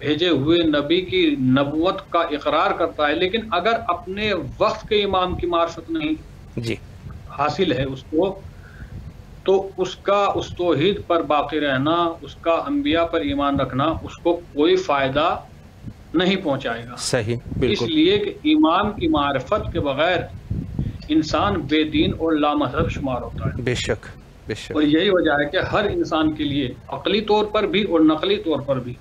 بھیجے ہوئے نبی کی نبوت کا اقرار کرتا ہے، لیکن اگر اپنے وقت کے امام کی معرفت نہیں جی حاصل ہے اس کو، تو اس کا اس توحید پر باقی رہنا، اس کا انبیاء پر ایمان رکھنا اس کو کوئی فائدہ نہیں پہنچائے گا۔ صحیح، اس بالکل، لیے کہ امام کی معرفت کے بغیر انسان بے دین اور لامذہب شمار ہوتا ہے۔ بے شک بے شک، اور یہی وجہ ہے کہ ہر انسان کے لیے عقلی طور پر بھی اور نقلی طور پر بھی،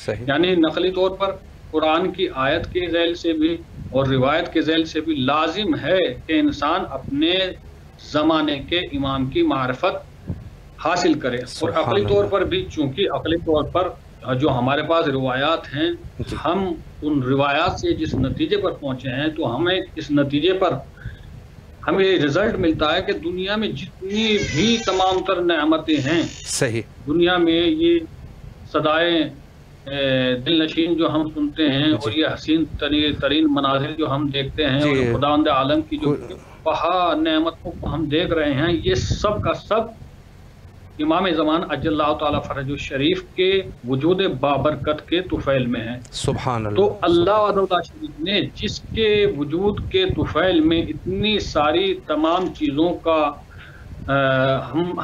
صحیح، یعنی نقلی طور پر قرآن کی آیت کے ذیل سے بھی اور روایت کے ذیل سے بھی لازم ہے کہ انسان اپنے زمانے کے امام کی معرفت حاصل کرے، اور عقلی طور پر بھی، چونکہ عقلی طور پر جو ہمارے پاس روایات ہیں، ہم ان روایات سے جس نتیجے پر پہنچے ہیں، تو ہمیں اس نتیجے پر ہمیں یہ رزلٹ ملتا ہے کہ دنیا میں جتنی بھی تمام تر نعمتیں ہیں، صحیح، دنیا میں یہ صدائیں دل نشین جو ہم سنتے ہیں، اور یہ حسین ترین مناظر جو ہم دیکھتے ہیں، اور خداوند عالم کی جو بہا نعمتوں کو ہم دیکھ رہے ہیں، یہ سب کا سب امام زمان اجل اللہ تعالیٰ فرج الشریف کے وجود بابرکت کے طفیل میں ہے۔ سبحان اللہ۔ تو اللہ وحدہ شریف نے جس کے وجود کے طفیل میں اتنی ساری تمام چیزوں کا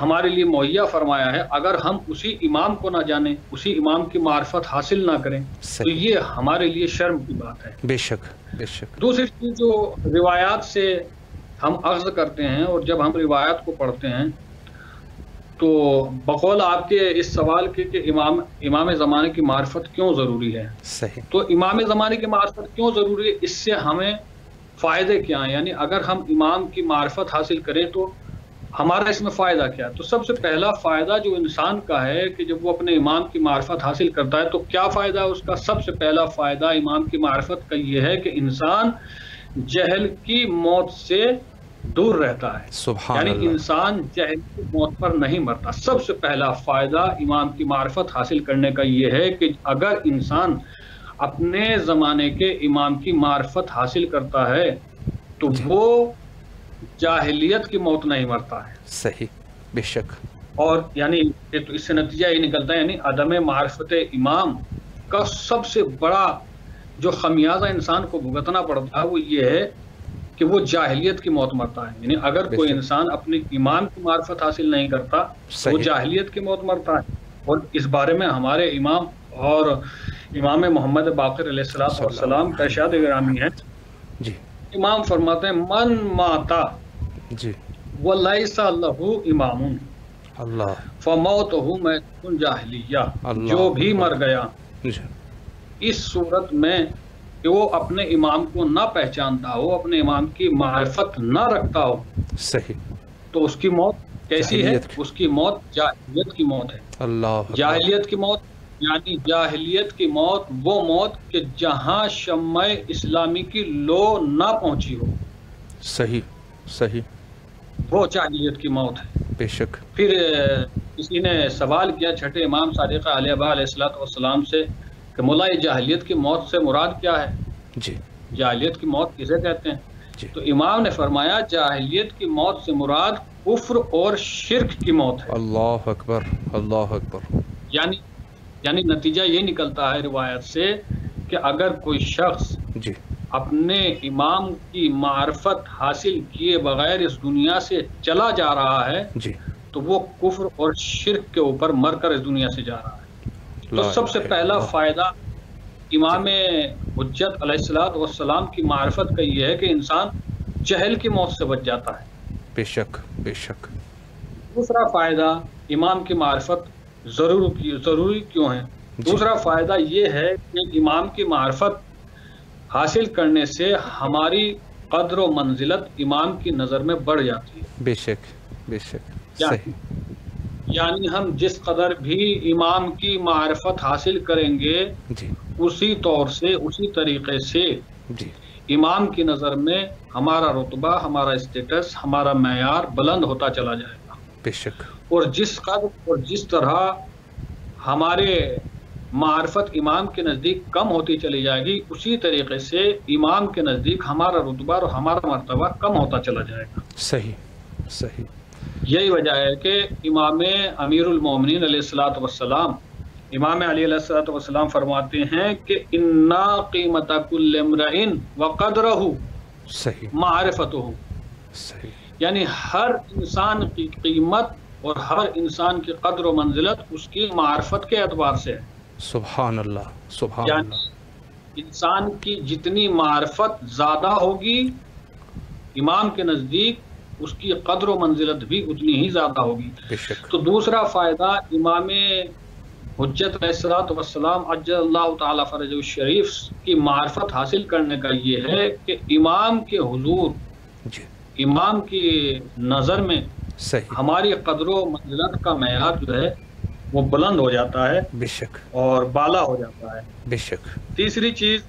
ہمارے لیے مہیا فرمایا ہے، اگر ہم اسی امام کو نہ جانیں، اسی امام کی معرفت حاصل نہ کریں، تو یہ ہمارے لیے شرم کی بات ہے۔ بے شک بے شک۔ دوسری چیز جو روایات سے ہم اخذ کرتے ہیں، اور جب ہم روایات کو پڑھتے ہیں تو بقول آپ کے اس سوال کے کہ امام زمانے کی معرفت کیوں ضروری ہے، صحیح، تو امام زمانے کی معرفت کیوں ضروری ہے، اس سے ہمیں فائدے کیا ہیں، یعنی اگر ہم امام کی معرفت حاصل کریں تو ہمارا اس میں فائدہ کیا ہے۔ تو سب سے پہلا فائدہ جو انسان کا ہے کہ جب وہ اپنے امام کی معرفت حاصل کرتا ہے تو کیا فائدہ ہے اس کا؟ سب سے پہلا فائدہ امام کی معرفت کا یہ ہے کہ انسان جہل کی موت سے دور رہتا ہے، سبحان یعنی اللہ، انسان جہل کی موت پر نہیں مرتا۔ سب سے پہلا فائدہ امام کی معرفت حاصل کرنے کا یہ ہے کہ اگر انسان اپنے زمانے کے امام کی معرفت حاصل کرتا ہے تو وہ جاہلیت کی موت نہیں مرتا ہے۔ صحیح، بے شک۔ اور یعنی تو اس سے نتیجہ یہ نکلتا ہے، یعنی عدم معرفت امام کا سب سے بڑا جو خمیازہ انسان کو بھگتنا پڑتا ہے وہ یہ ہے کہ وہ جاہلیت کی موت مرتا ہے۔ یعنی اگر کوئی انسان اپنے امام کی معرفت حاصل نہیں کرتا وہ جاہلیت کی موت مرتا ہے۔ اور اس بارے میں ہمارے امام اور امام محمد باقر علیہ السلام کا ارشاد گرامی ہے، جی، امام فرماتے ہیں من ماتا جی، ولیس لہ امام اللہ، فموتہ میتۃ جاہلیہ، جو بھی مر گیا اس صورت میں کہ وہ اپنے امام کو نہ پہچانتا ہو، اپنے امام کی معرفت نہ رکھتا ہو، صحیح، تو اس کی موت کیسی ہے؟ اس کی موت جاہلیت کی موت ہے۔ اللہ، جاہلیت کی موت یعنی جاہلیت کی موت وہ موت کہ جہاں شمع اسلامی کی لو نہ پہنچی ہو، صحیح صحیح، وہ جاہلیت کی موت ہے۔ بے شک۔ پھر کسی نے سوال کیا چھٹے امام صادق علیہ السلام سے کہ مولا یہ جاہلیت کی موت سے مراد کیا ہے؟ جی، جاہلیت کی موت کسے کہتے ہیں؟ جی، تو امام نے فرمایا جاہلیت کی موت سے مراد کفر اور شرک کی موت ہے۔ اللہ اکبر، اللہ اکبر۔ یعنی نتیجہ یہ نکلتا ہے روایت سے کہ اگر کوئی شخص جی، اپنے امام کی معرفت حاصل کیے بغیر اس دنیا سے چلا جا رہا ہے جی، تو وہ کفر اور شرک کے اوپر مر کر اس دنیا سے جا رہا ہے۔ تو سب سے پہلا فائدہ امام حجت علیہ السلام کی معرفت کا یہ ہے کہ انسان جہل کی موت سے بچ جاتا ہے۔ بے شک بے شک۔ دوسرا فائدہ امام کی معرفت ضروری کیوں ہے؟ دوسرا فائدہ یہ ہے کہ امام کی معرفت حاصل کرنے سے ہماری قدر و منزلت امام کی نظر میں بڑھ جاتی ہے۔ بے شک بے شک، صحیح۔ یعنی ہم جس قدر بھی امام کی معرفت حاصل کریں گے جی، اسی طور سے اسی طریقے سے جی، امام کی نظر میں ہمارا رتبہ، ہمارا اسٹیٹس، ہمارا معیار بلند ہوتا چلا جائے گا۔ بے شک۔ اور جس قدر اور جس طرح ہمارے معرفت امام کے نزدیک کم ہوتی چلی جائے گی اسی طریقے سے امام کے نزدیک ہمارا رتبہ اور ہمارا مرتبہ کم ہوتا چلا جائے گا۔ صحیح صحیح۔ یہی وجہ ہے کہ امام امیر المومنین علیہ السلام امام علی علیہ الصلوۃ والسلام فرماتے ہیں کہ انا قیمت کل امرئ وقدرہ صحیح معرفتہ، صحیح یعنی ہر انسان کی قیمت اور ہر انسان کی قدر و منزلت اس کی معرفت کے اعتبار سے ہے۔ سبحان اللہ سبحان یعنی اللہ انسان کی جتنی معرفت زیادہ ہوگی امام کے نزدیک اس کی قدر و منزلت بھی اتنی ہی زیادہ ہوگی۔ بے شک تو دوسرا فائدہ امام حجت علیہ الصلوۃ والسلام عجل اللہ تعالی فرجہ الشریف کی معرفت حاصل کرنے کا یہ ہے کہ امام کے حضور، جی امام کی نظر میں صحیح ہماری قدر و منزلت کا معیار جو ہے وہ بلند ہو جاتا ہے بے شک اور بالا ہو جاتا ہے۔ بے شک تیسری چیز،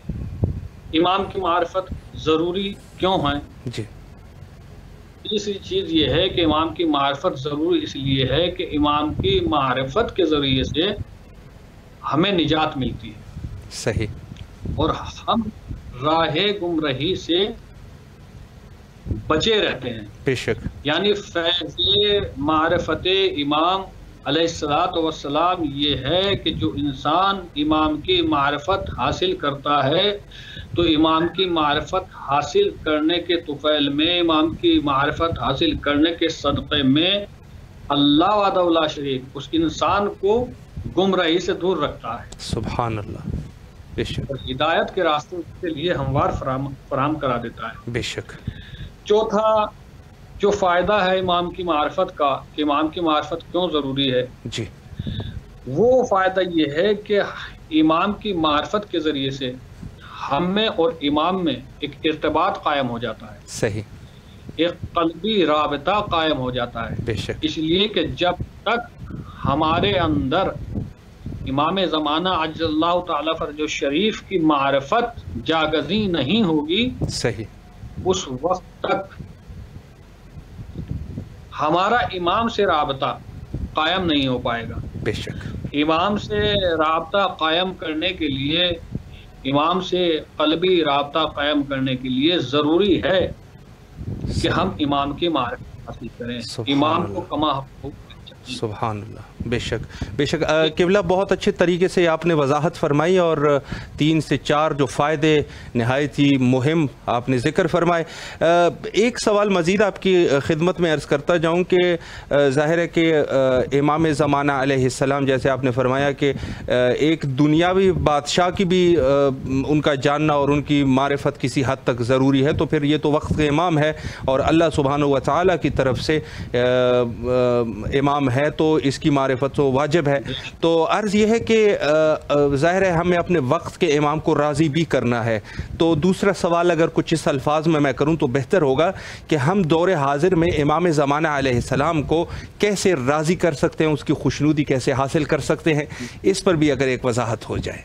امام کی معرفت ضروری کیوں ہے؟ جی تیسری چیز یہ ہے کہ امام کی معرفت ضروری اس لیے ہے کہ امام کی معرفت کے ذریعے سے ہمیں نجات ملتی ہے صحیح اور ہم راہ گمراہی سے بچے رہتے ہیں۔ بے شک یعنی فیض معرفت امام علیہ الصلوۃ والسلام یہ ہے کہ جو انسان امام کی معرفت حاصل کرتا ہے تو امام کی معرفت حاصل کرنے کے طفیل میں، امام کی معرفت حاصل کرنے کے صدقے میں اللہ وحدہ لا شریک اس انسان کو گمراہی سے دور رکھتا ہے سبحان اللہ بے شک اور ہدایت کے راستے کے لیے ہموار فراہم کرا دیتا ہے۔ بے شک چوتھا جو فائدہ ہے امام کی معرفت کا کہ امام کی معرفت کیوں ضروری ہے، جی وہ فائدہ یہ ہے کہ امام کی معرفت کے ذریعے سے ہم میں اور امام میں ایک ارتباط قائم ہو جاتا ہے، صحیح ایک قلبی رابطہ قائم ہو جاتا ہے۔ بے شک اس لیے کہ جب تک ہمارے اندر امام زمانہ عجل اللہ تعالی فرجہ الشریف کی معرفت جاگزی نہیں ہوگی، صحیح اس وقت تک ہمارا امام سے رابطہ قائم نہیں ہو پائے گا۔ بے شک امام سے رابطہ قائم کرنے کے لیے، امام سے قلبی رابطہ قائم کرنے کے لیے ضروری ہے کہ ہم امام کی معرفت حاصل کریں، امام کو کما حقوق۔ سبحان اللہ بے شک بے شک قبلہ بہت اچھے طریقے سے آپ نے وضاحت فرمائی اور 3 سے 4 جو فائدے نہایت ہی مہم آپ نے ذکر فرمائے۔ ایک سوال مزید آپ کی خدمت میں عرض کرتا جاؤں کہ ظاہر ہے کہ امام زمانہ علیہ السلام جیسے آپ نے فرمایا کہ ایک دنیاوی بادشاہ کی بھی ان کا جاننا اور ان کی معرفت کسی حد تک ضروری ہے، تو پھر یہ تو وقت کے امام ہے اور اللہ سبحانہ و تعالیٰ کی طرف سے امام ہے تو اس کی معرفت تو واجب ہے۔ تو عرض یہ ہے کہ ظاہر ہے ہمیں اپنے وقت کے امام کو راضی بھی کرنا ہے، تو دوسرا سوال اگر کچھ اس الفاظ میں کروں تو بہتر ہوگا کہ ہم دور حاضر میں امام زمانہ علیہ السلام کو کیسے راضی کر سکتے ہیں، اس کی خوشنودی کیسے حاصل کر سکتے ہیں، اس پر بھی اگر ایک وضاحت ہو جائے۔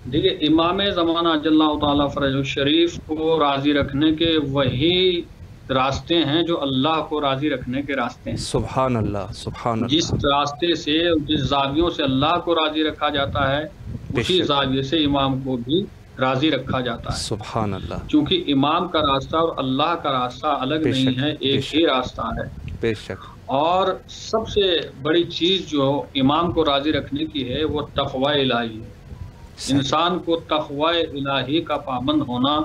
دیکھیے، امام زمانہ عجل اللہ تعالی فرجہ الشریف کو راضی رکھنے کے وہی راستے ہیں جو اللہ کو راضی رکھنے کے راستے ہیں۔ سبحان اللہ سبحان جس اللہ راستے سے، جس زاویوں سے اللہ کو راضی رکھا جاتا ہے اسی زاویے سے امام کو بھی راضی رکھا جاتا ہے۔ سبحان اللہ چونکہ امام کا راستہ اور اللہ کا راستہ الگ نہیں ہے، ایک ہی راستہ ہے۔ بے شک اور سب سے بڑی چیز جو امام کو راضی رکھنے کی ہے وہ تقوی الہی ہے۔ انسان کو تقوی الہی کا پابند ہونا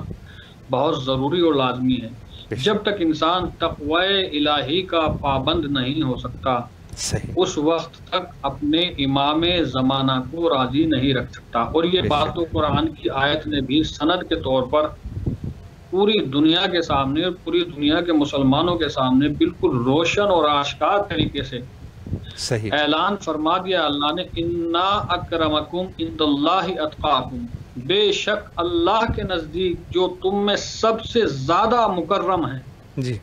بہت ضروری اور لازمی ہے۔ جب تک انسان تقوی الہی کا پابند نہیں ہو سکتا صحیح اس وقت تک اپنے امام زمانہ کو راضی نہیں رکھ سکتا۔ اور یہ بات تو قرآن کی آیت نے بھی سند کے طور پر پوری دنیا کے سامنے اور پوری دنیا کے مسلمانوں کے سامنے بالکل روشن اور آشکار طریقے سے صحیح اعلان فرما دیا اللہ نے، انا اکرمکم عند اللہ اتقاکم، بے شک اللہ کے نزدیک جو تم میں سب سے زیادہ مکرم ہے جی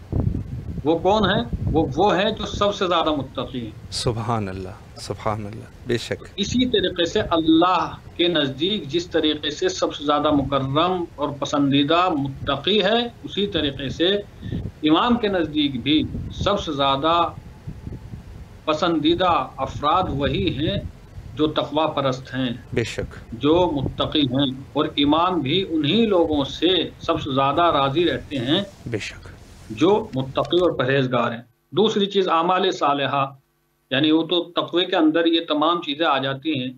وہ کون ہے؟ وہ ہے جو سب سے زیادہ متقی ہے۔ سبحان اللہ سبحان اللہ بے شک اسی طریقے سے اللہ کے نزدیک جس طریقے سے سب سے زیادہ مکرم اور پسندیدہ متقی ہے، اسی طریقے سے امام کے نزدیک بھی سب سے زیادہ پسندیدہ افراد وہی ہیں جو تقوی پرست ہیں، بے شک جو متقی ہیں، اور امام بھی انہی لوگوں سے سب سے زیادہ راضی رہتے ہیں بے شک جو متقی اور پرہیزگار ہیں۔ دوسری چیز اعمال صالحہ یعنی وہ تو تقوی کے اندر یہ تمام چیزیں آ جاتی ہیں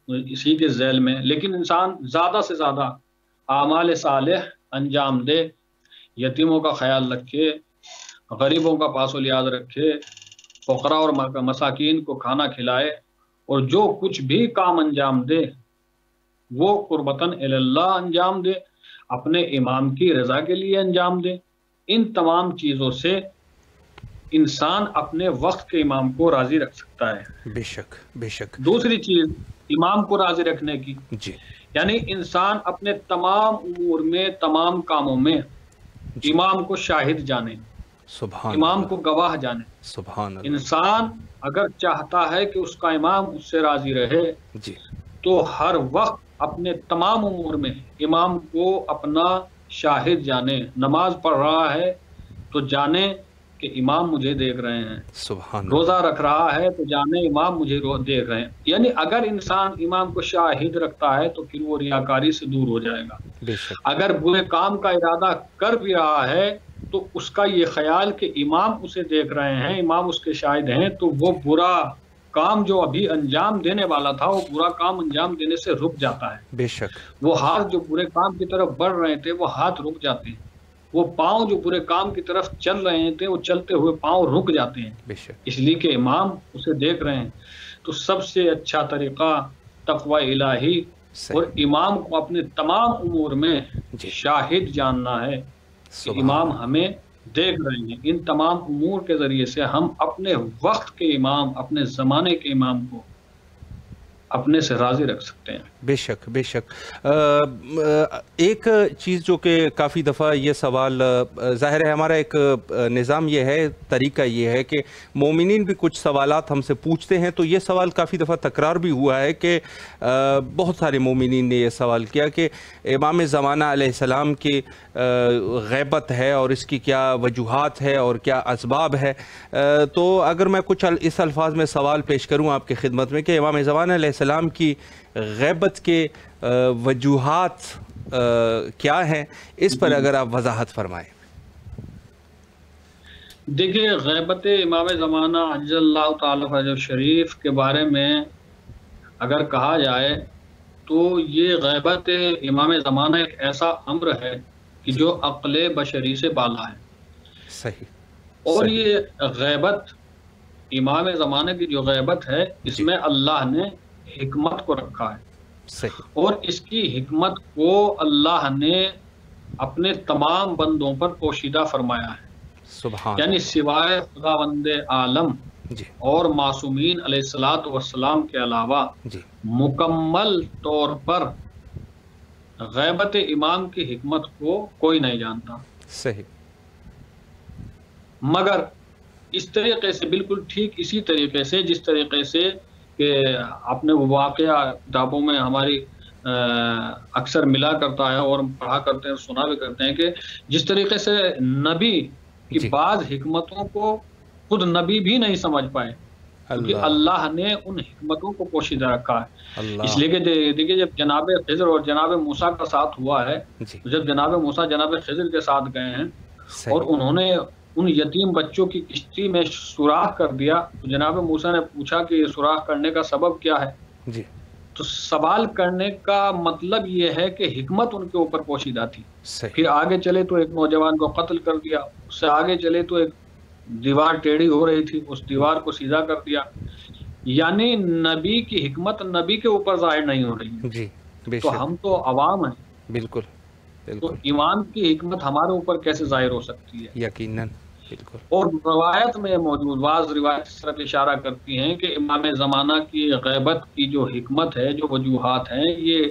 اسی کے ذیل میں، لیکن انسان زیادہ سے زیادہ اعمال صالح انجام دے، یتیموں کا خیال رکھے، غریبوں کا پاس و لیاز رکھے، فقراء اور مساکین کو کھانا کھلائے، اور جو کچھ بھی کام انجام دے وہ قربتاً اللہ انجام دے، اپنے امام کی رضا کے لیے انجام دے۔ ان تمام چیزوں سے انسان اپنے وقت کے امام کو راضی رکھ سکتا ہے۔ بے شک بے شک۔ دوسری چیز امام کو راضی رکھنے کی، جی، یعنی انسان اپنے تمام امور میں، تمام کاموں میں امام کو شاہد جانے، سبحان امام اللہ، کو گواہ جانے۔ سبحان اللہ۔ انسان اگر چاہتا ہے کہ اس کا امام اس سے راضی رہے جی، تو ہر وقت اپنے تمام امور میں امام کو اپنا شاہد جانے۔ نماز پڑھ رہا ہے تو جانے کہ امام مجھے دیکھ رہے ہیں، سبحان اللہ۔ روزہ رکھ رہا ہے تو جانے امام مجھے دیکھ رہے ہیں۔ یعنی اگر انسان امام کو شاہد رکھتا ہے تو پھر وہ ریاکاری سے دور ہو جائے گا۔ بے شک۔ اگر برے کام کا ارادہ کر بھی رہا ہے تو اس کا یہ خیال کہ امام اسے دیکھ رہے ہیں، امام اس کے شاہد ہیں، تو وہ برا کام جو ابھی انجام دینے والا تھا وہ برا کام انجام دینے سے رک جاتا ہے۔ بے شک۔ وہ ہاتھ جو برے کام کی طرف بڑھ رہے تھے وہ ہاتھ رک جاتے ہیں، وہ پاؤں جو برے کام کی طرف چل رہے تھے وہ چلتے ہوئے پاؤں رک جاتے ہیں، بے شک۔ اس لیے کہ امام اسے دیکھ رہے ہیں۔ تو سب سے اچھا طریقہ تقوی الہی اور امام کو اپنے تمام امور میں شاہد جاننا ہے کہ امام ہمیں دیکھ رہے ہیں۔ ان تمام امور کے ذریعے سے ہم اپنے وقت کے امام، اپنے زمانے کے امام کو اپنے سے راضی رکھ سکتے ہیں۔ بے شک بے شک۔ ایک چیز جو کہ کافی دفعہ یہ سوال ظاہر ہے، ہمارا ایک نظام یہ ہے، طریقہ یہ ہے کہ مومنین بھی کچھ سوالات ہم سے پوچھتے ہیں، تو یہ سوال کافی دفعہ تکرار بھی ہوا ہے کہ بہت سارے مومنین نے یہ سوال کیا کہ امام زمانہ علیہ السلام کی غیبت ہے اور اس کی کیا وجوہات ہے اور کیا اسباب ہے۔ تو اگر میں کچھ اس الفاظ میں سوال پیش کروں آپ کی خدمت میں کہ امام زمانہ علیہ السلام کی غیبت کے وجوہات کیا ہیں، اس پر اگر آپ وضاحت فرمائیں۔ دیکھیے، غیبت امام زمانہ عجل اللہ تعالی فرجہ شریف کے بارے میں اگر کہا جائے تو یہ غیبت امام زمانہ ایک ایسا امر ہے کہ جو عقل بشری سے بالا ہے۔ صحیح۔ اور یہ غیبت امام زمانے کی جو غیبت ہے اس میں اللہ نے حکمت کو رکھا ہے۔ صحیح۔ اور اس کی حکمت کو اللہ نے اپنے تمام بندوں پر پوشیدہ فرمایا ہے۔ سبحان، یعنی سوائے خداوند عالم جی اور معصومین علیہ الصلوۃ والسلام کے علاوہ جی مکمل طور پر غیبت امام کی حکمت کو کوئی نہیں جانتا، صحیح۔ مگر اس طریقے سے، بالکل ٹھیک اسی طریقے سے جس طریقے سے کہ آپ نے وہ واقعہ کتابوں میں ہماری اکثر ملا کرتا ہے اور ہم پڑھا کرتے ہیں، سنا بھی کرتے ہیں کہ جس طریقے سے نبی کی بعض حکمتوں کو خود نبی بھی نہیں سمجھ پائے، کیونکہ اللہ نے ان حکمتوں کو پوشیدہ رکھا ہے۔ اس لیے کہ دیکھیے، جب جناب خضر اور جناب موسیٰ کا ساتھ ہوا ہے، جب جناب موسیٰ جناب خضر کے ساتھ گئے ہیں اور انہوں نے ان یتیم بچوں کی کشتی میں سوراخ کر دیا، تو جناب موسیٰ نے پوچھا کہ یہ سوراخ کرنے کا سبب کیا ہے؟ جی، تو سوال کرنے کا مطلب یہ ہے کہ حکمت ان کے اوپر پوشیدہ تھی۔ پھر آگے چلے تو ایک نوجوان کو قتل کر دیا، اس سے آگے چلے تو ایک دیوار ٹیڑھی ہو رہی تھی، اس دیوار کو سیدھا کر دیا۔ یعنی نبی کی حکمت نبی کے اوپر ظاہر نہیں ہو رہی ہے۔ جی، بے تو شک، ہم تو عوام ہیں، بالکل تو بالکل، امام کی حکمت ہمارے اوپر کیسے ظاہر ہو سکتی ہے؟ یقیناً، بالکل۔ اور روایت میں موجود بعض روایت اس طرف اشارہ کرتی ہیں کہ امام زمانہ کی غیبت کی جو حکمت ہے، جو وجوہات ہیں، یہ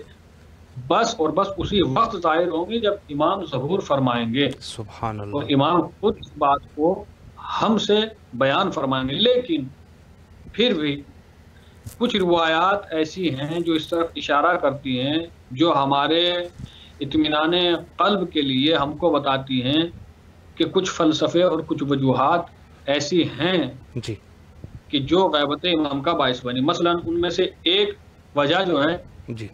بس اور بس اسی وقت ظاہر ہوں گی جب امام ظہور فرمائیں گے، سبحان اور اللہ۔ امام خود اس بات کو ہم سے بیان فرمائیں گے۔ لیکن پھر بھی کچھ روایات ایسی ہیں جو اس طرف اشارہ کرتی ہیں، جو ہمارے اطمینان قلب کے لیے ہم کو بتاتی ہیں کہ کچھ فلسفے اور کچھ وجوہات ایسی ہیں جی کہ جو غیبت امام کا باعث بنی۔ مثلا ان میں سے ایک وجہ جو ہے جی،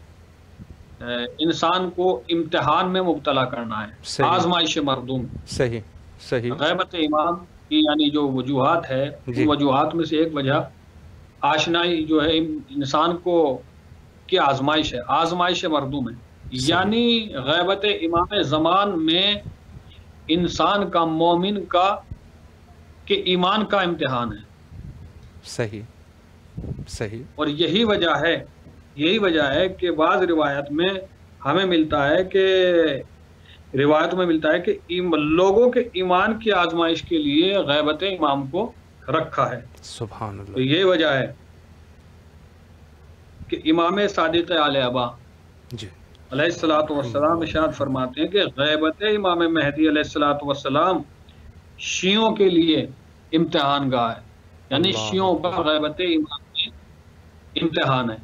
انسان کو امتحان میں مبتلا کرنا ہے، صحیح، آزمائش مردوم۔ صحیح صحیح، غیبت امام کی یعنی جو وجوہات ہے، ان وجوہات میں سے ایک وجہ آشنائی جو ہے انسان کو کی آزمائش ہے، آزمائش مردوں میں، یعنی غیبت امام زمان میں انسان کا، مومن کا کہ ایمان کا امتحان ہے۔ صحیح۔ اور یہی وجہ ہے کہ بعض روایت میں ہمیں ملتا ہے کہ لوگوں کے ایمان کی آزمائش کے لیے غیبت امام کو رکھا ہے۔ سبحان اللہ۔ تو یہ وجہ ہے کہ امام صادق علیہ ابا علیہ الصلوۃ والسلام ارشاد فرماتے ہیں کہ غیبت امام مہدی علیہ الصلوۃ والسلام شیعوں کے لیے امتحان گاہ ہے، یعنی شیعوں پر غیبت امام میں امتحان ہے۔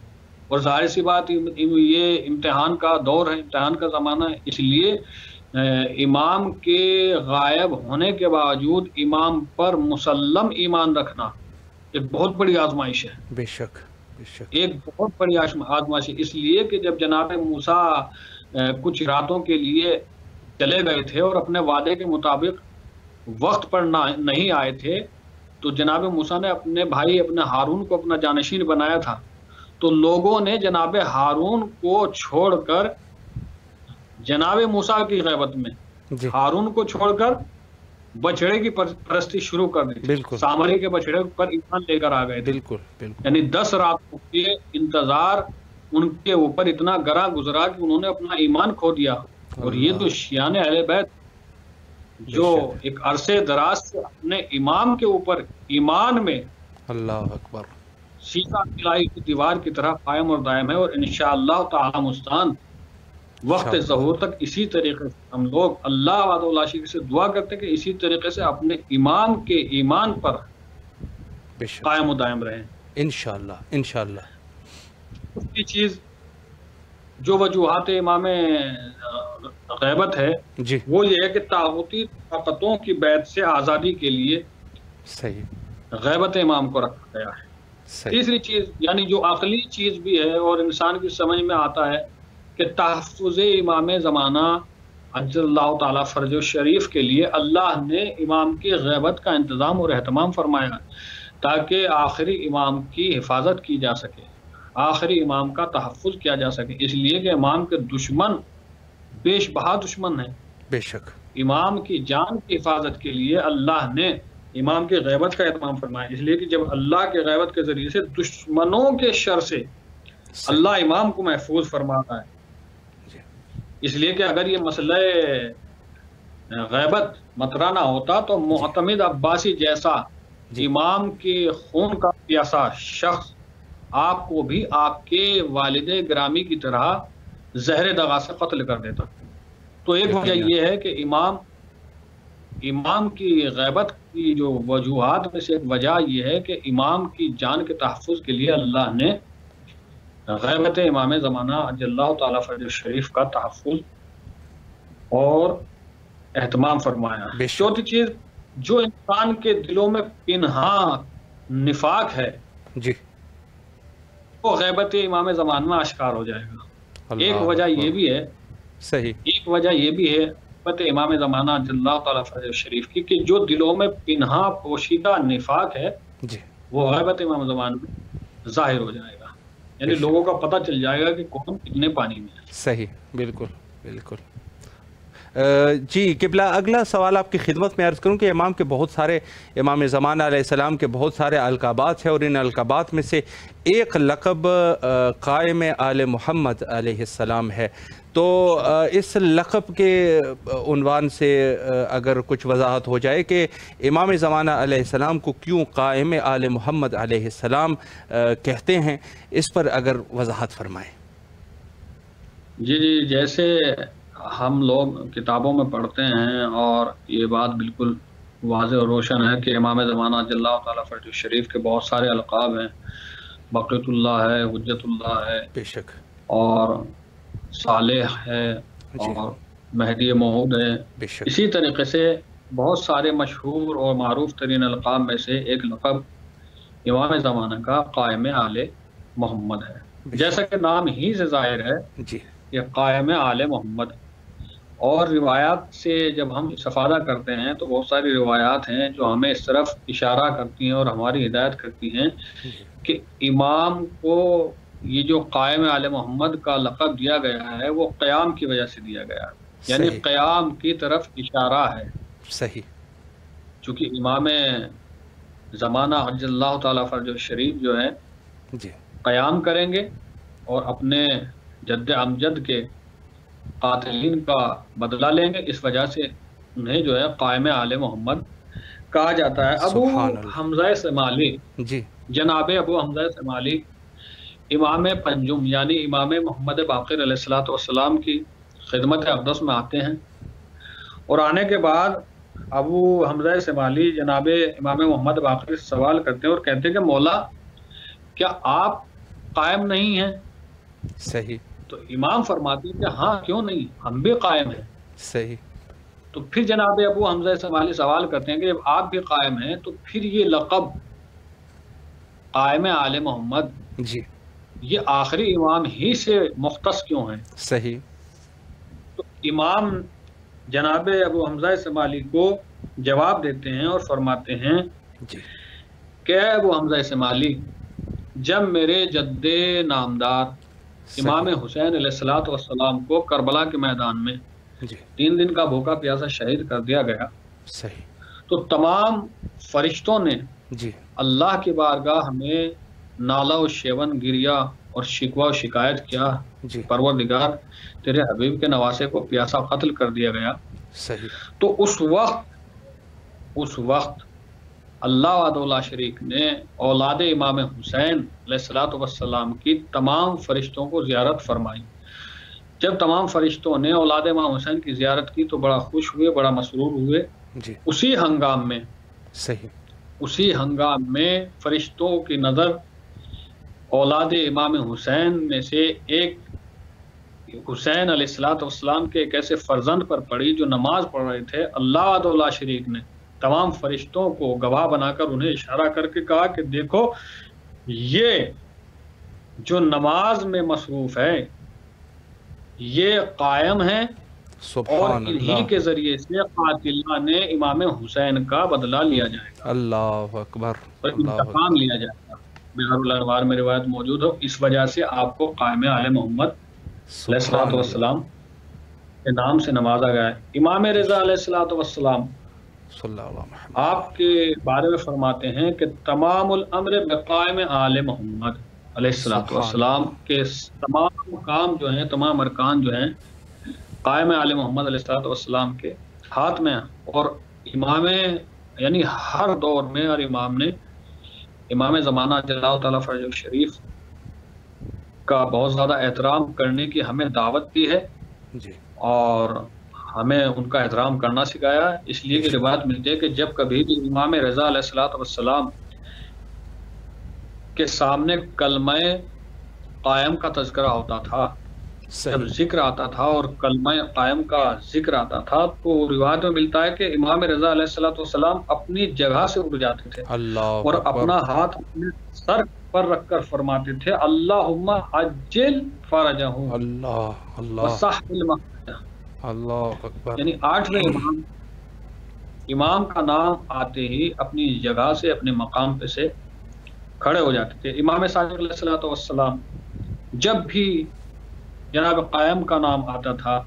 اور ظاہر سی بات یہ امتحان کا دور ہے، امتحان کا زمانہ ہے، اس لیے امام کے غائب ہونے کے باوجود امام پر مسلم ایمان رکھنا ایک بہت بڑی آزمائش ہے۔ بے شک ایک بہت بڑی آزمائش ہے، اس لیے کہ جب جناب موسیٰ کچھ راتوں کے لیے چلے گئے تھے اور اپنے وعدے کے مطابق وقت پر نہیں آئے تھے، تو جناب موسیٰ نے اپنے بھائی اپنے ہارون کو اپنا جانشین بنایا تھا، تو لوگوں نے جناب ہارون کو چھوڑ کر جناب موسیٰ کی غیبت میں ہارون کو چھوڑ کر بچڑے کی پرستی شروع کر دی، سامری کے بچڑے پر ایمان لے کر آ گئے تھے۔ یعنی 10 راتوں کے انتظار ان کے اوپر اتنا گراں گزرا کہ انہوں نے اپنا ایمان کھو دیا۔ اور یہ تو شیعان اہل بیت جو ایک عرصے دراز سے اپنے امام کے اوپر ایمان میں اللہ اکبر سیدھا قلعے کی دیوار کی طرح قائم اور دائم ہے، اور انشاءاللہ تعالی مستعان وقت ظہور تک اسی طریقے سے ہم لوگ اللہ وحدہ لا شریک سے دعا کرتے ہیں کہ اسی طریقے سے اپنے امام کے ایمان پر قائم و دائم رہیں انشاءاللہ۔ اس کی چیز جو وجوہات امام غیبت ہے وہ یہ ہے کہ طاغوتی طاقتوں کی بیعت سے آزادی کے لیے غیبت امام کو رکھا گیا ہے۔ تیسری چیز یعنی جو عقلی چیز بھی ہے اور انسان کی سمجھ میں آتا ہے کہ تحفظ امام زمانہ عجل اللہ تعالیٰ فرج و شریف کے لیے اللہ نے امام کی غیبت کا انتظام اور اہتمام فرمایا تاکہ آخری امام کی حفاظت کی جا سکے، آخری امام کا تحفظ کیا جا سکے، اس لیے کہ امام کے دشمن بیش بہا دشمن ہیں۔ بے شک امام کی جان کی حفاظت کے لیے اللہ نے امام کی غیبت کا اہتمام فرمایا، اس لیے کہ جب اللہ کے غیبت کے ذریعے سے دشمنوں کے شر سے اللہ امام کو محفوظ فرماتا ہے، اس لیے کہ اگر یہ مسئلہ غیبت مطرح نہ ہوتا تو معتمد عباسی جیسا امام کے خون کا پیاسا شخص آپ کو بھی آپ کے والد گرامی کی طرح زہر دغا سے قتل کر دیتا۔ تو ایک وجہ یہ ہے کہ امام کی غیبت کی جو وجوہات میں سے ایک وجہ یہ ہے کہ امام کی جان کے تحفظ کے لیے اللہ نے غیبت امام زمانہ عجل اللہ تعالیٰ فرج شریف کا تحفظ اور اہتمام فرمایا۔ چوتھی چیز جو انسان کے دلوں میں پنہاں نفاق ہے وہ غیبت امام زمانہ میں اشکار ہو جائے گا۔ ایک وجہ یہ بھی ہے غیبت امام زمانہ عجل اللہ تعالیٰ فرج شریف کی کہ جو دلوں میں پنہاں پوشیدہ نفاق ہے وہ غیبت امام زمانہ میں ظاہر ہو جائے گا، یعنی لوگوں کا پتہ چل جائے گا کہ کون کتنے پانی میں ہے۔ صحیح، بالکل۔ جی قبلہ، اگلا سوال آپ کی خدمت میں عرض کروں کہ امام زمانہ علیہ السلام کے بہت سارے القابات ہیں، اور ان القابات میں سے ایک لقب قائم آل محمد علیہ السلام ہے، تو اس لقب کے عنوان سے اگر کچھ وضاحت ہو جائے کہ امام زمانہ علیہ السلام کو کیوں قائم آل محمد علیہ السلام کہتے ہیں، اس پر اگر وضاحت فرمائیں۔ جی، جیسے ہم لوگ کتابوں میں پڑھتے ہیں اور یہ بات بالکل واضح اور روشن ہے کہ امام زمانہ عجل اللہ تعالیٰ فرج شریف کے بہت سارے القاب ہیں، بقیت اللہ ہے، حجت اللہ ہے، بے شک، اور صالح ہے، اور مہدی موعود ہے۔ اسی طریقے سے بہت سارے مشہور اور معروف ترین القاب میں سے ایک لقب امام زمانہ کا قائم آل محمد ہے، جیسا کہ نام ہی سے ظاہر ہے یہ قائم آل محمد۔ اور روایات سے جب ہم استفادہ کرتے ہیں تو بہت ساری روایات ہیں جو ہمیں اس طرف اشارہ کرتی ہیں اور ہماری ہدایت کرتی ہیں کہ امام کو یہ جو قائم آل محمد کا لقب دیا گیا ہے وہ قیام کی وجہ سے دیا گیا ہے، یعنی صحیح قیام کی طرف اشارہ ہے، صحیح چونکہ امام زمانہ عجل اللہ تعالیٰ فرج شریف جو ہے جی قیام کریں گے اور اپنے جد امجد کے قاتلین کا بدلہ لیں گے، اس وجہ سے انہیں جو ہے قائم آل محمد کہا جاتا ہے۔ ابو سبحان اللہ حمزہ سمالی، جی جناب ابو حمزہ سمالی امام پنجم یعنی امام محمد باقر علیہ الصلوۃ والسلام کی خدمت اقدس میں آتے ہیں، اور آنے کے بعد ابو حمزہ سمالی جناب امام محمد باقر سے سوال کرتے ہیں اور کہتے ہیں کہ مولا کیا آپ قائم نہیں ہیں؟ صحیح تو امام فرماتے ہیں کہ ہاں کیوں نہیں، ہم بھی قائم ہیں۔ صحیح تو پھر جناب ابو حمزہ سمالی سوال کرتے ہیں کہ جب آپ بھی قائم ہیں تو پھر یہ لقب قائم آل محمد جی یہ آخری امام ہی سے مختص کیوں ہیں؟ صحیح تو امام جناب ابو حمزہ سمالی کو جواب دیتے ہیں اور فرماتے ہیں جی کہ ابو حمزہ سمالی جب میرے جد نامدار امام حسین علیہ الصلوۃ والسلام کو کربلا کے میدان میں جی 3 دن کا بھوکا پیاسا شہید کر دیا گیا صحیح تو تمام فرشتوں نے جی اللہ کی بارگاہ میں نالہ و شیون گریا اور شکوہ و شکایت کیا، جی پروردگار تیرے حبیب کے نواسے کو پیاسا قتل کر دیا گیا۔ صحیح تو اس وقت اللہ وحدہ لا شریک نے اولاد امام حسین علیہ الصلوۃ والسلام کی تمام فرشتوں کو زیارت فرمائی۔ جب تمام فرشتوں نے اولاد امام حسین کی زیارت کی تو بڑا خوش ہوئے، بڑا مسرور ہوئے۔ جی اسی ہنگام میں فرشتوں کی نظر اولاد امام حسین میں سے ایک حسین علیہ الصلوۃ والسلام کے ایک ایسے فرزند پر پڑی جو نماز پڑھ رہے تھے۔ اللہ وحدہ لا شریک نے تمام فرشتوں کو گواہ بنا کر انہیں اشارہ کر کے کہا کہ دیکھو یہ جو نماز میں مصروف ہے یہ قائم ہے، اور انہی کے ذریعے سے قاتلہ نے امام حسین کا بدلہ لیا جائے گا، اللہ اکبر اور انتقام لیا جائے گا۔ بہار الانوار میں روایت موجود ہو، اس وجہ سے آپ کو قائم آل محمد علیہ الصلوۃ والسلام کے نام سے نوازا گیا ہے۔ امام رضا علیہ الصلوۃ والسلام صلی اللہ علیہ وسلم آپ کے بارے میں فرماتے ہیں کہ تمام الامر بقائم آل محمد علیہ الصلوۃ والسلام کے تمام کام جو ہیں، تمام ارکان جو ہیں قائم آل محمد علیہ الصلوۃ والسلام کے ہاتھ میں ہیں، اور امام یعنی ہر دور میں ہر امام نے امام زمانہ جل اللہ تعالیٰ فرج شریف کا بہت زیادہ احترام کرنے کی ہمیں دعوت دی ہے، جی اور ہمیں ان کا احترام کرنا سکھایا ہے۔ اس لیے کہ روایت ملتی ہے کہ جب کبھی بھی امام رضا علیہ الصلوۃ والسلام کے سامنے کلمہ قائم کا تذکرہ ہوتا تھا، جب ذکر آتا تھا اور کلمہ قائم کا ذکر آتا تھا، تو روایت میں ملتا ہے کہ امام رضا علیہ الصلوۃ والسلام اپنی جگہ سے اٹھ جاتے تھے اور اپنا ہاتھ اپنے سر پر رکھ کر فرماتے تھے اللہم عجل فرجہ وسہل مخرجہ۔ اللہ اکبر، یعنی 8ویں امام کا نام آتے ہی اپنی جگہ سے اپنے مقام پہ سے کھڑے ہو جاتے تھے۔ امام صادق علیہ الصلوۃ والسلام جب بھی جناب قائم کا نام آتا تھا،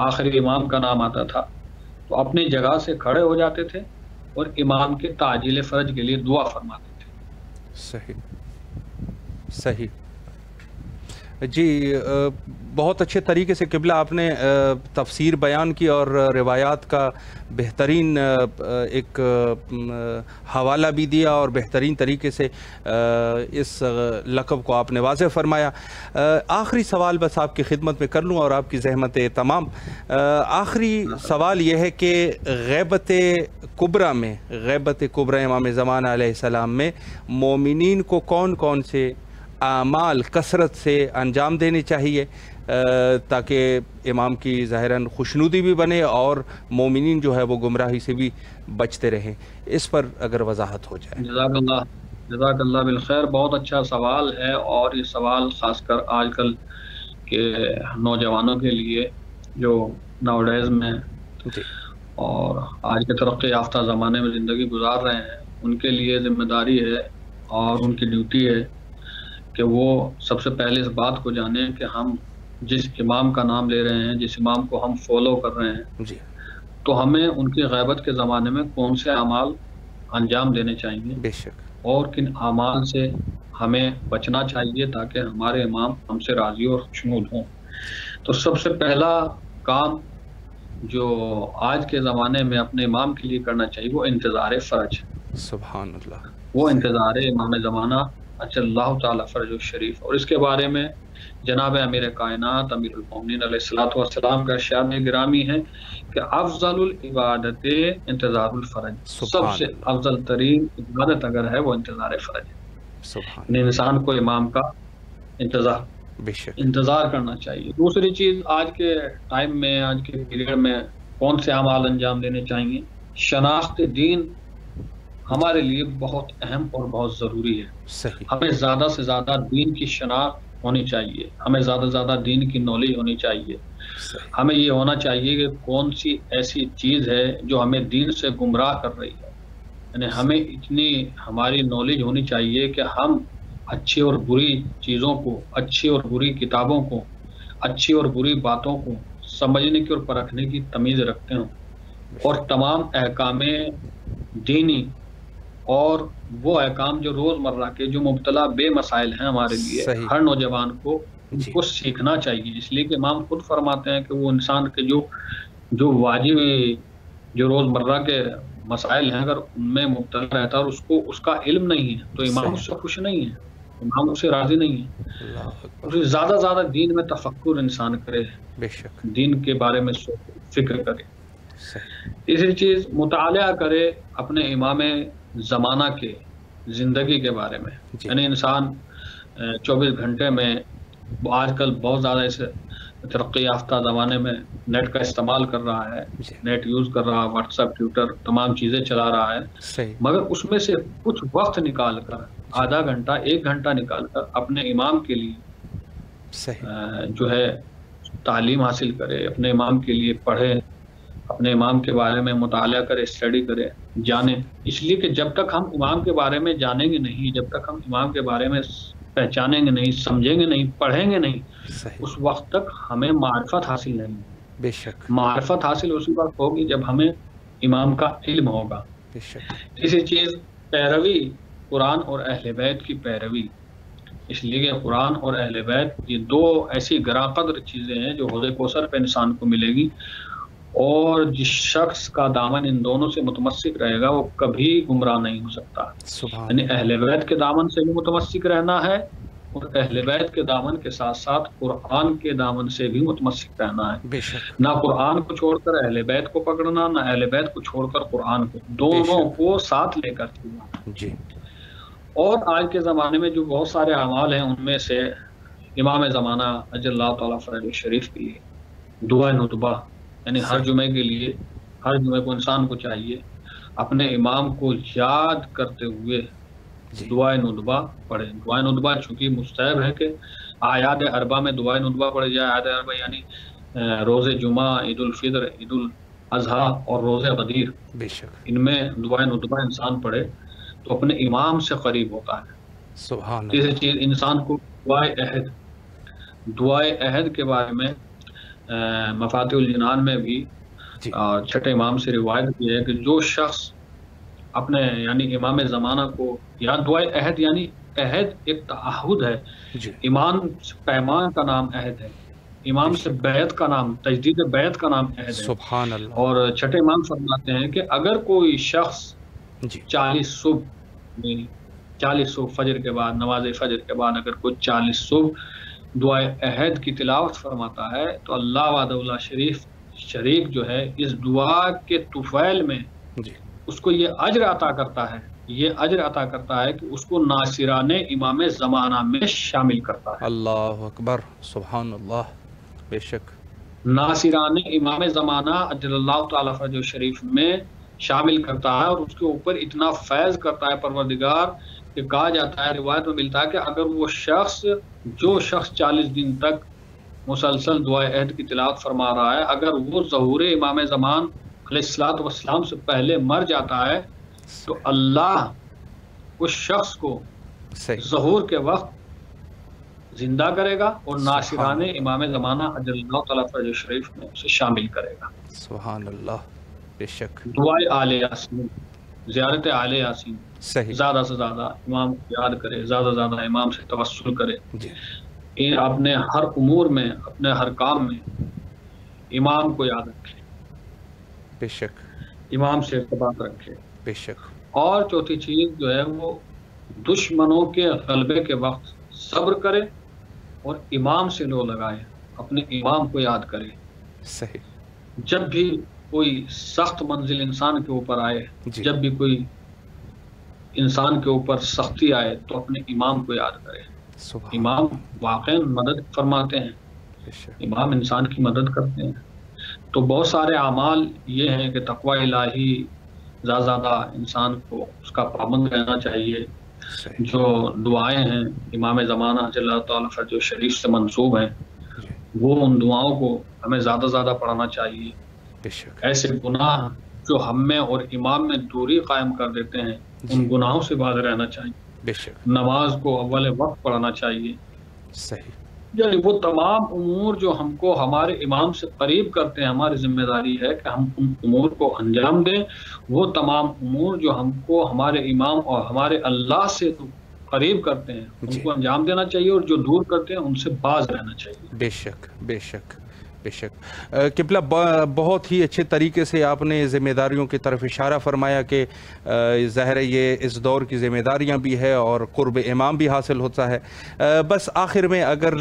آخری امام کا نام آتا تھا، تو اپنی جگہ سے کھڑے ہو جاتے تھے اور امام کے تعجیل فرج کے لیے دعا فرماتے تھے۔ صحیح جی، بہت اچھے طریقے سے قبلہ آپ نے تفسیر بیان کی اور روایات کا بہترین ایک حوالہ بھی دیا اور بہترین طریقے سے اس لقب کو آپ نے واضح فرمایا۔ آخری سوال بس آپ کی خدمت میں کر لوں اور آپ کی زحمت تمام۔ آخری سوال یہ ہے کہ غیبت کبریٰ میں، غیبت کبریٰ امام زمانہ علیہ السلام میں مومنین کو کون کون سے اعمال کثرت سے انجام دینے چاہیے تاکہ امام کی ظاہراً خوشنودی بھی بنے اور مومنین جو ہے وہ گمراہی سے بھی بچتے رہیں، اس پر اگر وضاحت ہو جائے۔ جزاک اللہ بالخیر، بہت اچھا سوال ہے، اور یہ سوال خاص کر آج کل کے نوجوانوں کے لیے جو ناؤ ڈیز میں اور آج کے ترقی یافتہ زمانے میں زندگی گزار رہے ہیں، ان کے لیے ذمہ داری ہے اور ان کی ڈیوٹی ہے کہ وہ سب سے پہلے اس بات کو جانیں کہ ہم جس امام کا نام لے رہے ہیں، جس امام کو ہم فالو کر رہے ہیں، تو ہمیں ان کی غیبت کے زمانے میں کون سے اعمال انجام دینے چاہیے بے شک، اور کن اعمال سے ہمیں بچنا چاہیے تاکہ ہمارے امام ہم سے راضی اور خوشنود ہوں۔ تو سب سے پہلا کام جو آج کے زمانے میں اپنے امام کے لیے کرنا چاہیے وہ انتظار فرج، سبحان اللہ، وہ انتظار امام زمانہ اجل اللہ تعالیٰ فرج الشریف۔ اور اس کے بارے میں جناب امیر کائنات امیر المومنین علیہ الصلوۃ والسلام کا ارشاد گرامی ہے کہ افضل العبادت انتظار الفرج، سب سے افضل ترین عبادت اگر ہے وہ انتظار فرج ہے، انسان کو امام کا انتظار کرنا چاہیے۔ دوسری چیز آج کے ٹائم میں، آج کے پیریڈ میں کون سے اعمال انجام دینے چاہیے؟ شناخت دین ہمارے لیے بہت اہم اور بہت ضروری ہے۔ ہمیں زیادہ سے زیادہ دین کی شناخت ہونی چاہیے، ہمیں زیادہ سے زیادہ دین کی نالج ہونی چاہیے۔ ہمیں یہ ہونا چاہیے کہ کون سی ایسی چیز ہے جو ہمیں دین سے گمراہ کر رہی ہے، یعنی ہمیں اتنی ہماری نالج ہونی چاہیے کہ ہم اچھی اور بری چیزوں کو، اچھی اور بری کتابوں کو، اچھی اور بری باتوں کو سمجھنے کی اور پرکھنے کی تمیز رکھتے ہوں، اور تمام احکام دینی اور وہ احکام جو روزمرہ کے جو مبتلا بے مسائل ہیں ہمارے لیے، ہر نوجوان کو سیکھنا چاہیے۔ اس لیے کہ امام خود فرماتے ہیں کہ وہ انسان کے جو واجب جو روزمرہ کے مسائل ہیں اگر ان میں مبتلا رہتا ہے اور اس کا علم نہیں ہے تو امام اس سے خوش نہیں ہے، امام اس سے راضی نہیں ہے۔ زیادہ زیادہ دین میں تفکر انسان کرے، دین کے بارے میں فکر کرے۔ تیسری چیز مطالعہ کرے اپنے امام زمانہ کے زندگی کے بارے میں، یعنی انسان 24 گھنٹے میں آج کل بہت زیادہ اس ترقی یافتہ زمانے میں نیٹ کا استعمال کر رہا ہے، نیٹ یوز کر رہا ہے، واٹس ایپ، ٹویٹر، تمام چیزیں چلا رہا ہے، مگر اس میں سے کچھ وقت نکال کر آدھا گھنٹہ 1 گھنٹہ نکال کر اپنے امام کے لیے جو ہے تعلیم حاصل کرے، اپنے امام کے لیے پڑھے، اپنے امام کے بارے میں مطالعہ کرے، اسٹڈی کرے، جانے۔ اس لیے کہ جب تک ہم امام کے بارے میں جانیں گے نہیں، جب تک ہم امام کے بارے میں پہچانیں گے نہیں، سمجھیں گے نہیں، پڑھیں گے نہیں، اس وقت تک ہمیں معرفت حاصل نہیں ہوگی۔ بے شک، معرفت حاصل اسی وقت ہوگی جب ہمیں امام کا علم ہوگا۔ تیسری چیز پیروی، قرآن اور اہل بیت کی پیروی، اس لیے کہ قرآن اور اہل بیت یہ 2 ایسی گراں قدر چیزیں ہیں جو حوض کوثر پہ انسان کو ملے گی، اور جس شخص کا دامن ان دونوں سے متمسک رہے گا وہ کبھی گمراہ نہیں ہو سکتا۔ یعنی اہل بیت کے دامن سے بھی متمسک رہنا ہے، اور اہل بیت کے دامن کے ساتھ ساتھ قرآن کے دامن سے بھی متمسک رہنا ہے۔ نہ قرآن کو چھوڑ کر اہل بیت کو پکڑنا، نہ اہل بیت کو چھوڑ کر قرآن کو، دونوں کو ساتھ لے کر چلنا۔ اور آج کے زمانے میں جو بہت سارے اعمال ہیں ان میں سے امام زمانہ اجل اللہ تعالیٰ فرج الشریف کے لیے دعا ندبہ، یعنی ہر جمعے کے لیے، ہر جمعے کو انسان کو چاہیے اپنے امام کو یاد کرتے ہوئے دعائے ندبہ پڑھے۔ دعائے ندبہ چونکہ مستحب ہے کہ اعیاد اربع میں دعائے ندبہ پڑھے جائے۔ اعیاد اربع یعنی روز جمعہ، عید الفطر، عید الاضحیٰ اور روز غدیر، ان میں دعائے ندبہ انسان پڑھے تو اپنے امام سے قریب ہوتا ہے۔ تیسری چیز انسان کو دعائے عہد کے بارے میں مفاتیح الجنان میں بھی چھٹے امام سے روایت کی ہے کہ جو شخص اپنے یعنی امام زمانہ کو یا دعائے عہد، یعنی عہد ایک تعہد ہے، ایمان پیمان کا نام عہد ہے، امام سے بیعت کا نام، تجدید بیعت کا نام عہد ہے۔ سبحان اللہ۔ اور چھٹے امام فرماتے ہیں کہ اگر کوئی شخص 40 صبح فجر کے بعد، نماز فجر کے بعد اگر کوئی 40 صبح دعائے عہد کی تلاوت فرماتا ہے تو اللہ وحدہ لا شریک جو ہے اس دعا کے طفیل میں اس کو یہ اجر عطا کرتا ہے کہ اس کو ناصران امام زمانہ میں شامل کرتا ہے۔ اللہ اکبر، سبحان اللہ، بے شک ناصران امام زمانہ اجل اللہ تعالیٰ فرج الشریف میں شامل کرتا ہے، اور اس کے اوپر اتنا فیض کرتا ہے پروردگار کہ کہا جاتا ہے، روایت میں ملتا ہے کہ اگر وہ جو شخص 40 دن تک مسلسل دعائے عہد کی تلاوت فرما رہا ہے، اگر وہ ظہور امام زمان علیہ الصلوۃ والسلام سے پہلے مر جاتا ہے تو اللہ اس شخص کو ظہور کے وقت زندہ کرے گا اور ناصران امام زمانہ اجل اللہ تعالیٰ فرج شریف میں اسے شامل کرے گا۔ سبحان اللہ، بے شک۔ دعائے آل یاسین، زیارت آل یاسین، زیادہ سے زیادہ امام کو یاد کرے، زیادہ سے زیادہ امام سے توسل کرے، اپنے ہر امور میں، اپنے ہر کام میں امام کو یاد رکھے، بے شک، امام سے ارتباط رکھے، بے شک۔ اور چوتھی چیز جو ہے وہ دشمنوں کے غلبے کے وقت صبر کرے اور امام سے لو لگائے، اپنے امام کو یاد کرے۔ صحیح۔ جب بھی کوئی سخت منزل انسان کے اوپر آئے، جب بھی کوئی انسان کے اوپر سختی آئے تو اپنے امام کو یاد کرے۔ امام واقعی مدد فرماتے ہیں، امام انسان کی مدد کرتے ہیں۔ تو بہت سارے اعمال یہ ہیں کہ تقوی الہی زیادہ زیادہ انسان کو اس کا پابند رہنا چاہیے۔ جو دعائیں ہیں امام زمانہ اللہ تعالیٰ فرج شریف سے منسوب ہیں، وہ ان دعاؤں کو ہمیں زیادہ زیادہ پڑھنا چاہیے۔ ایسے گناہ جو ہم میں اور امام میں دوری قائم کر دیتے ہیں، ان گناہوں سے باز رہنا چاہیے۔ نماز کو اول وقت پڑھنا چاہیے۔ صحیح۔ یعنی وہ تمام امور جو ہم کو ہمارے امام سے قریب کرتے ہیں، ہماری ذمہ داری ہے کہ ہم ان امور کو انجام دیں۔ وہ تمام امور جو ہم کو ہمارے امام اور ہمارے اللہ سے قریب کرتے ہیں، ان کو انجام دینا چاہیے، اور جو دور کرتے ہیں ان سے باز رہنا چاہیے۔ بے شک، بے شک، بے شک۔ قبلہ بہت ہی اچھے طریقے سے آپ نے ذمہ داریوں کی طرف اشارہ فرمایا کہ ظاہر ہے یہ اس دور کی ذمہ داریاں بھی ہے اور قرب امام بھی حاصل ہوتا ہے۔ بس آخر میں اگر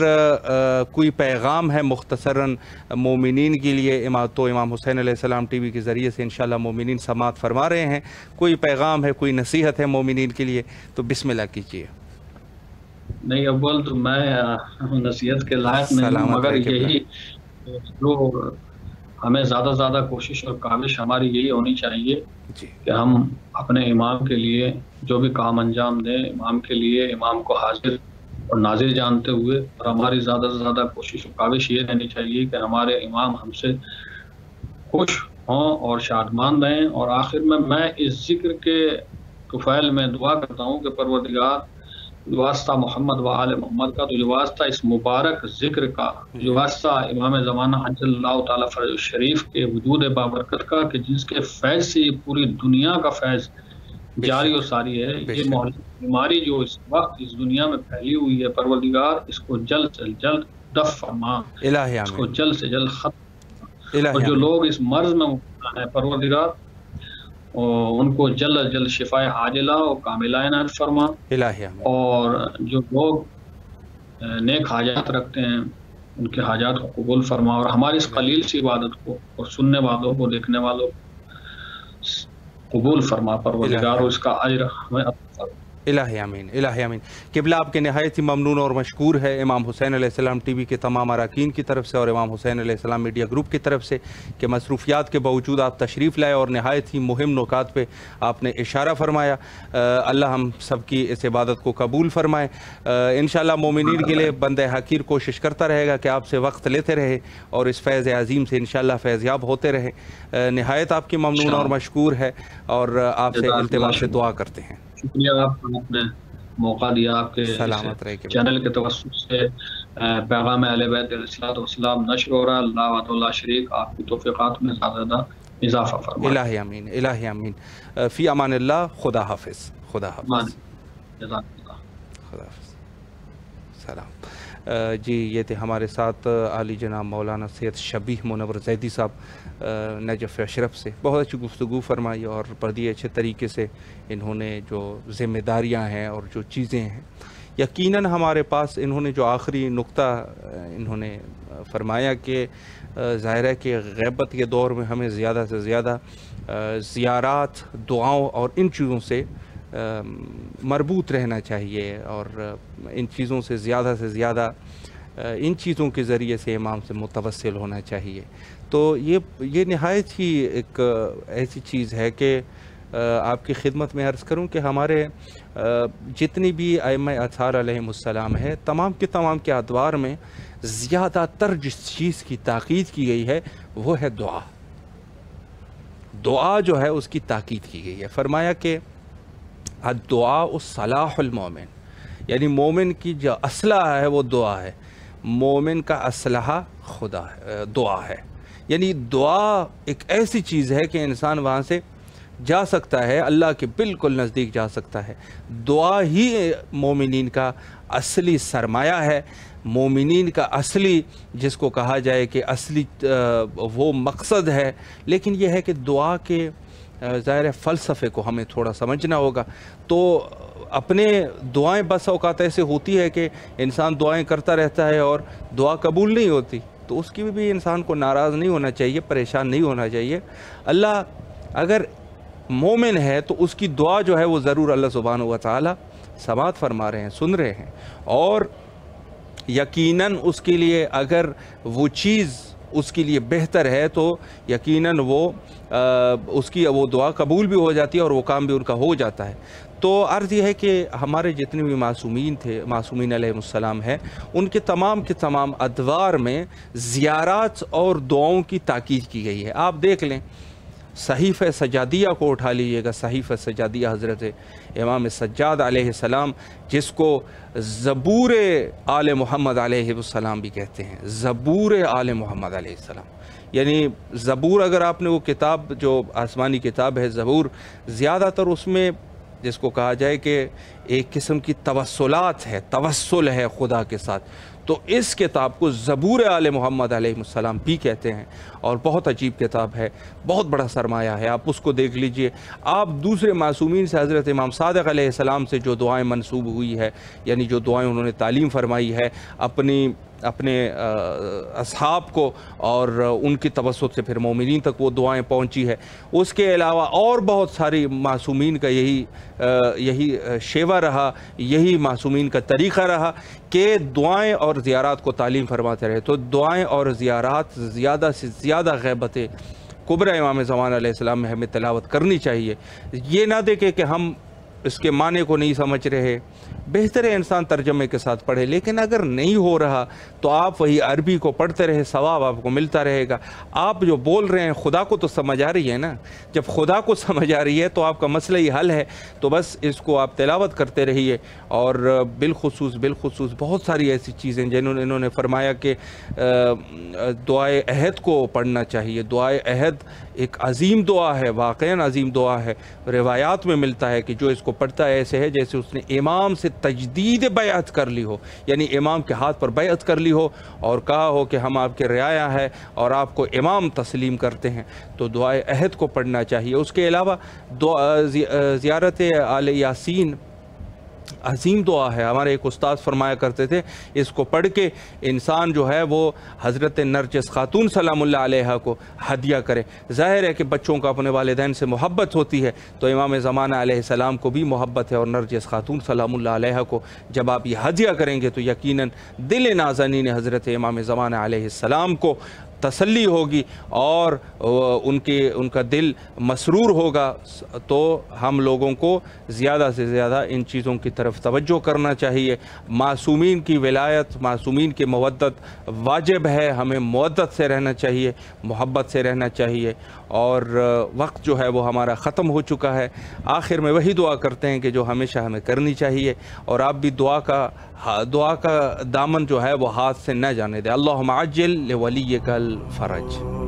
کوئی پیغام ہے مختصراً مومنین کے لیے، تو امام حسین علیہ السلام ٹی وی کے ذریعے سے انشاءاللہ مومنین سماعت فرما رہے ہیں، کوئی پیغام ہے، کوئی نصیحت ہے مومنین کے لیے تو بسم اللہ کیجیے۔ نہیں، اول تو میں نصیحت کے لائق نہیں ہوں، مگر یہی جو ہمیں زیادہ سے زیادہ کوشش اور کاوش ہماری یہی ہونی چاہیے کہ ہم اپنے امام کے لیے جو بھی کام انجام دیں، امام کے لیے امام کو حاضر اور ناظر جانتے ہوئے، اور ہماری زیادہ سے زیادہ کوشش اور کاوش یہ رہنی چاہیے کہ ہمارے امام ہم سے خوش ہوں اور شادمان رہیں۔ اور آخر میں اس ذکر کے طفیل میں دعا کرتا ہوں کہ پروردگار جو واسطہ محمد و آل محمد کا، تو جو واسطہ اس مبارک ذکر کا، جو واسطہ امام زمانہ عجل اللہ تعالیٰ فرج شریف کے وجود بابرکت کا، کہ جس کے فیض سے یہ پوری دنیا کا فیض جاری و ساری ہے، یہ بیماری جو اس وقت اس دنیا میں پھیلی ہوئی ہے، پروردگار اس کو جلد سے جلد دفع فرما، اس کو جلد سے جلد ختم، اور جو لوگ اس مرض میں مبتلا ہیں پروردگار ان کو جلد جلد شفائے عاجلہ اور کاملہ عنایت فرما، اور جو لوگ نیک حاجات رکھتے ہیں ان کے حاجات کو قبول فرما، اور ہماری اس قلیل سی عبادت کو اور سننے والوں کو، دیکھنے والوں کو قبول فرما پروردگار، اور اس کا اجر ہمیں عطا فرما۔ الہی آمین، الہی آمین۔ قبلہ آپ کے نہایت ہی ممنون اور مشکور ہے امام حسین علیہ السلام ٹی وی کے تمام اراکین کی طرف سے اور امام حسین علیہ السلام میڈیا گروپ کی طرف سے کہ مصروفیات کے باوجود آپ تشریف لائے اور نہایت ہی مہم نکات پہ آپ نے اشارہ فرمایا۔ اللہ ہم سب کی اس عبادت کو قبول فرمائے۔ انشاءاللہ مومنین کے لیے بندہ حقیر کوشش کرتا رہے گا کہ آپ سے وقت لیتے رہے اور اس فیض عظیم سے انشاءاللہ فیضیاب ہوتے رہے۔ نہایت آپ کی ممنون اور مشکور ہے اور آپ سے التماس سے دعا کرتے ہیں۔ شکریہ، آپ نے موقع دیا، آپ کے چینل کے توسط سے پیغام اہل بیت علیہ السلام نشر ہو رہا ہے۔ اللہ وحدہ لا شریک آپ کی توفیقات میں زیادہ زیادہ اضافہ فرمائے۔ الہی آمین، الہی آمین۔ فی امان اللہ، خدا حافظ، خدا حافظ، خدا حافظ، سلام۔ جی یہ تھے ہمارے ساتھ عالی جناب مولانا سید شبیہ منور زیدی صاحب نجف اشرف سے، بہت اچھی گفتگو فرمائی اور بڑی اچھے طریقے سے انہوں نے جو ذمہ داریاں ہیں اور جو چیزیں ہیں، یقیناً ہمارے پاس انہوں نے جو آخری نقطہ انہوں نے فرمایا کہ ظاہر ہے کہ غیبت کے دور میں ہمیں زیادہ سے زیادہ زیارات، دعاؤں اور ان چیزوں سے مربوط رہنا چاہیے، اور ان چیزوں سے زیادہ ان چیزوں کے ذریعے سے امام سے متوسل ہونا چاہیے۔ تو یہ نہایت ہی ایک ایسی چیز ہے کہ آپ کی خدمت میں عرض کروں کہ ہمارے جتنی بھی ائمہ اطہار علیہم السلام ہے، تمام کے ادوار میں زیادہ تر جس چیز کی تاکید کی گئی ہے وہ ہے دعا. دعا جو ہے اس کی تاکید کی گئی ہے. فرمایا کہ الدعاء صلاح المومن، یعنی مومن کی جو اسلحہ ہے وہ دعا ہے. مومن کا اسلحہ خدا ہے، دعا ہے. یعنی دعا ایک ایسی چیز ہے کہ انسان وہاں سے جا سکتا ہے، اللہ کے بالکل نزدیک جا سکتا ہے. دعا ہی مومنین کا اصلی سرمایہ ہے، مومنین کا اصلی جس کو کہا جائے کہ اصلی وہ مقصد ہے. لیکن یہ ہے کہ دعا کے ظاہر فلسفے کو ہمیں تھوڑا سمجھنا ہوگا. تو اپنے دعائیں بس اوقات ایسے ہوتی ہے کہ انسان دعائیں کرتا رہتا ہے اور دعا قبول نہیں ہوتی، تو اس کی بھی انسان کو ناراض نہیں ہونا چاہیے، پریشان نہیں ہونا چاہیے. اللہ اگر مومن ہے تو اس کی دعا جو ہے وہ ضرور اللہ سبحانہ و تعالی سماعت فرما رہے ہیں، سن رہے ہیں. اور یقیناً اس کے لیے اگر وہ چیز اس کے لیے بہتر ہے تو یقیناً وہ اس کی وہ دعا قبول بھی ہو جاتی ہے اور وہ کام بھی ان کا ہو جاتا ہے. تو عرض یہ ہے کہ ہمارے جتنے بھی معصومین تھے، معصومین علیہ السلام ہیں، ان کے تمام ادوار میں زیارات اور دعاؤں کی تاکید کی گئی ہے. آپ دیکھ لیں، صحیفہ سجادیہ کو اٹھا لیجئے گا. صحیفہ سجادیہ حضرت امام سجاد علیہ السلام، جس کو زبور آل محمد علیہ السلام بھی کہتے ہیں. زبور آل محمد علیہ السلام، یعنی زبور اگر آپ نے وہ کتاب جو آسمانی کتاب ہے زبور، زیادہ تر اس میں جس کو کہا جائے کہ ایک قسم کی توسلات ہے، توسل ہے خدا کے ساتھ. تو اس کتاب کو زبور آل محمد علیہ السلام بھی کہتے ہیں، اور بہت عجیب کتاب ہے، بہت بڑا سرمایہ ہے. آپ اس کو دیکھ لیجئے. آپ دوسرے معصومین سے، حضرت امام صادق علیہ السلام سے جو دعائیں منسوب ہوئی ہے، یعنی جو دعائیں انہوں نے تعلیم فرمائی ہے اپنے اصحاب کو، اور ان کی توسط سے پھر مومنین تک وہ دعائیں پہنچی ہے. اس کے علاوہ اور بہت ساری معصومین کا یہی شیوہ رہا، یہی معصومین کا طریقہ رہا کہ دعائیں اور زیارات کو تعلیم فرماتے رہے. تو دعائیں اور زیارات زیادہ سے زیادہ غیبت کبریٰ امام زمان علیہ السلام میں ہمیں تلاوت کرنی چاہیے. یہ نہ دیکھیں کہ ہم اس کے معنی کو نہیں سمجھ رہے. بہتر ہے انسان ترجمے کے ساتھ پڑھے، لیکن اگر نہیں ہو رہا تو آپ وہی عربی کو پڑھتے رہے، ثواب آپ کو ملتا رہے گا. آپ جو بول رہے ہیں خدا کو تو سمجھ آ رہی ہے نا. جب خدا کو سمجھ آ رہی ہے تو آپ کا مسئلہ ہی حل ہے. تو بس اس کو آپ تلاوت کرتے رہیے. اور بالخصوص بہت ساری ایسی چیزیں انہوں نے فرمایا کہ دعائے عہد کو پڑھنا چاہیے. دعائے عہد ایک عظیم دعا ہے، واقعاً عظیم دعا ہے. روایات میں ملتا ہے کہ جو اس کو پڑھتا ہے ایسے ہے جیسے اس نے امام سے تجدید بیعت کر لی ہو، یعنی امام کے ہاتھ پر بیعت کر لی ہو اور کہا ہو کہ ہم آپ کے رعایا ہیں اور آپ کو امام تسلیم کرتے ہیں. تو دعائے عہد کو پڑھنا چاہیے. اس کے علاوہ زیارت آل یاسین عظیم دعا ہے. ہمارے ایک استاد فرمایا کرتے تھے اس کو پڑھ کے انسان جو ہے وہ حضرت نرجس خاتون سلام اللہ علیہ کو ہدیہ کرے. ظاہر ہے کہ بچوں کو اپنے والدین سے محبت ہوتی ہے، تو امام زمانہ علیہ السلام کو بھی محبت ہے، اور نرجس خاتون سلام اللہ علیہ کو جب آپ یہ ہدیہ کریں گے تو یقیناً دل نازنین حضرت امام زمانہ علیہ السلام کو تسلی ہوگی اور ان کا دل مسرور ہوگا. تو ہم لوگوں کو زیادہ سے زیادہ ان چیزوں کی طرف توجہ کرنا چاہیے. معصومین کی ولایت، معصومین کی مودت واجب ہے. ہمیں مودت سے رہنا چاہیے، محبت سے رہنا چاہیے. اور وقت جو ہے وہ ہمارا ختم ہو چکا ہے. آخر میں وہی دعا کرتے ہیں کہ جو ہمیشہ ہمیں کرنی چاہیے، اور آپ بھی دعا کا دامن جو ہے وہ ہاتھ سے نہ جانے دیں. اللہم عجل لولیک الفرج.